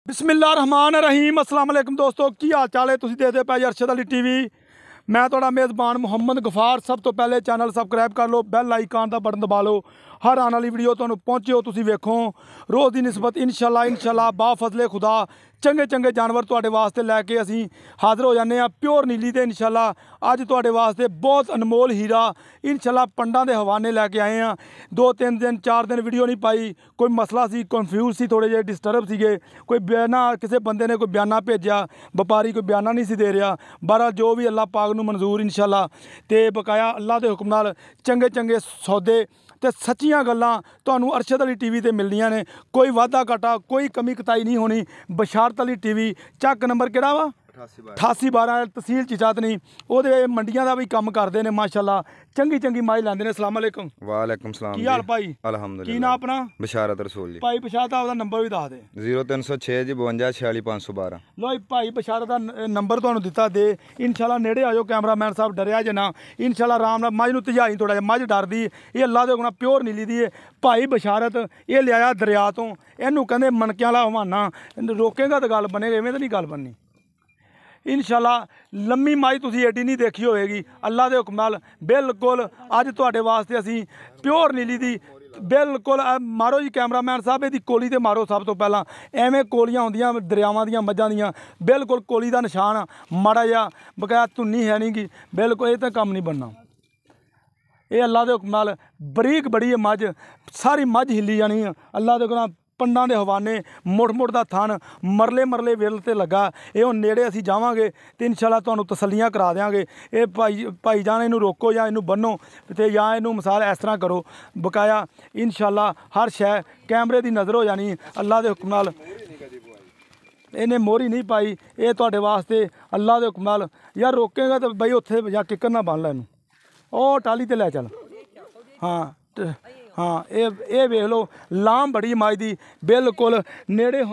बिस्मिल्लाहिर्रहमानिर्रहीम अस्सलाम वालेकुम दोस्तों की हाल चाल है। तुसीं देखदे पए अरशद अली टीवी। मैं तुहाडा मेज़बान मुहम्मद गफार। सब तो पहले चैनल सबसक्राइब कर लो, बैल आइकन का बटन दबा लो, हर आने वाली वीडियो तुहानूं पहुँचे तुसीं वेखो। रोज़ की निस्बत इंशाअल्लाह बाफजले खुदा चंगे चंगे जानवर तुहाडे वास्ते लैके असीं हाज़र हो जाने। प्योर नीली ते इंशाअल्लाह अज तुहाडे वास्ते बहुत अनमोल हीरा इंशाअल्लाह पंडां दे हवाने लैके आए हैं। 2-3 दिन 4 दिन वीडियो नहीं पाई, कोई मसला सी, कन्फ्यूज सी, थोड़े जे डिस्टर्ब सीगे। कोई बयाना किसी बंदे ने कोई बयाना भेजा, व्यापारी कोई बयाना नहीं सी दे रहा। बहरहाल जो भी अल्लाह पाक नूं मंजूर इंशाअल्लाह ते बकाया अल्लाह दे हुक्म नाल चंगे चंगे सौदे ते सच्चियां गल्लां तुहानूं अरशद अली टीवी ते मिलदियां ने। कोई वाधा घाटा कोई कमी कताई नहीं होनी। बशारत अली टीवी चक नंबर किहड़ा वा 8812 तहसील चिचातनी। ओहदे मंडियां दा भी काम करदे ने माशाअल्लाह। चंगी चंगी माई लैंदे ने। अस्सलाम वालेकुम। वालेकुम सलाम। की हाल भाई? अल्हम्दुलिल्लाह। की नाम अपना? बशारत रसूल जी। भाई बशारत दा नंबर भी दस दे। 0306 जी 52 46 512। लो भाई बशारत दा नंबर तुहानूं दिता दे। इंशाअल्लाह नेड़े आ जाओ, कैमरामैन साहब डरिया जे ना। इंशाअल्लाह आराम नाल मझ नूं तजाई थोड़ा जिहा, मझ डरदी ये अल्लाह दे हुक्म नाल प्योर नीली दी है। भाई बशारत ये लिया दरिया तो, इनू कहंदे मनकियां वाला हवाना। रोकेगा तो गल बनेगी, इवें तो नहीं गल बननी। इंशाअल्लाह लम्मी माई तुसीं एडी नहीं देखी होएगी। अल्लाह दे हुक्म नाल बिल्कुल अज तुहाडे वास्ते असीं प्योर नीली दी बिल्कुल मारो जी कैमरामैन साहब इहदी कोली ते मारो। सब तो पहला एवें कोलियां होंदियां दरियावां दियां मझां दियां, बिल्कुल कोली दा निशान माड़ा जिहा बकाया धुन्नी है नहीं गी, बिल्कुल ये तो कम नहीं बनना। ये अल्लाह दे हुक्म नाल बरीक बड़ी है मझ, सारी मझ हिली जानी है अल्लाह दे हुक्म नाल। पंडां दे हवाने मुड़ मुड़ दा थन मरले मरले विल ते लगा। ये हुण नेड़े असीं जावांगे ते इंशाअल्लाह तुहानूं तसल्लियां करा देंगे। ये भाई जान इनू रोको या इनू बन्नो ते या इनू मिसाल इस तरह करो बकाया इंशाअल्लाह हर शै कैमरे की नज़र हो जानी अल्लाह दे हुक्म नाल। इन्हें मोहरी नहीं पाई, ये तुहाडे वास्ते अल्लाह दे हुक्म नाल। यार रोकेगा तो बई उत्थे या किकर ना बन लै इनू, ओ टाली ते लै चल। हाँ हाँ ये वेख लो लाम बड़ी माई दी बिल्कुल नेड़े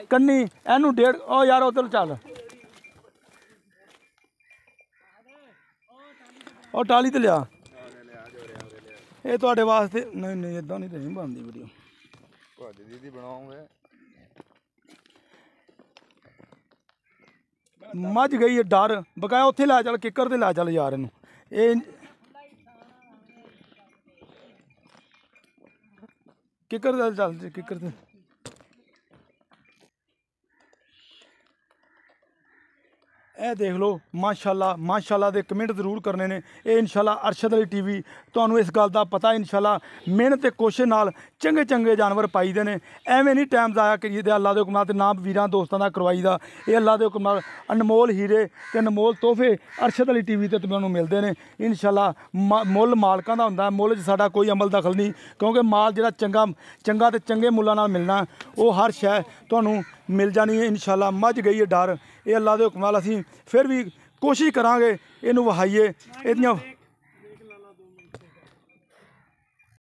कन्नी इनू 1.5 ओ यार उधर चल ओ टाली ते लिया। ये तुहाडे वास्ते नहीं नहीं इदां नहीं बनदी वीडियो। दीदी बनाओगे मझ गई है डर बकाया उत्थे लै चल, किकर ते लै चल यार इनू। ये किकर चल किकर ते ਇਹ देख लो माशाअल्लाह माशाअल्लाह दे कमेंट जरूर करने ने। ये इंशाअल्लाह अरशद अली टीवी तुहानूं इस गल का पता इंशाअल्लाह मेहनत ते कोशिश नाल चंगे चंगे जानवर पाई दे ने। एवें नहीं टाइम ज़ाया करिए ते अल्लाह दे हुक्म नाल ते ना वीरां दोस्तां दा करवाई दा। ये अल्लाह दे हुक्म नाल अनमोल हीरे ते अनमोल तोहफे अरशद अली टीवी ते तुहानूं मिलदे ने इंशाअल्लाह। मुੱਲ मालकां दा हुंदा, मुੱਲ च साडा कोई अमल दखल नहीं, क्योंकि माल जिहड़ा चंगा चंगा ते चंगे मुੱਲਾਂ नाल मिलना वो हर शै तुहानूं मिल जानी है इंशाअल्लाह। मझ गई है डर, ये अल्लाह दे हुक्म नाल असीं फिर भी कोशिश करांगे इनू वहाइए। इहदियां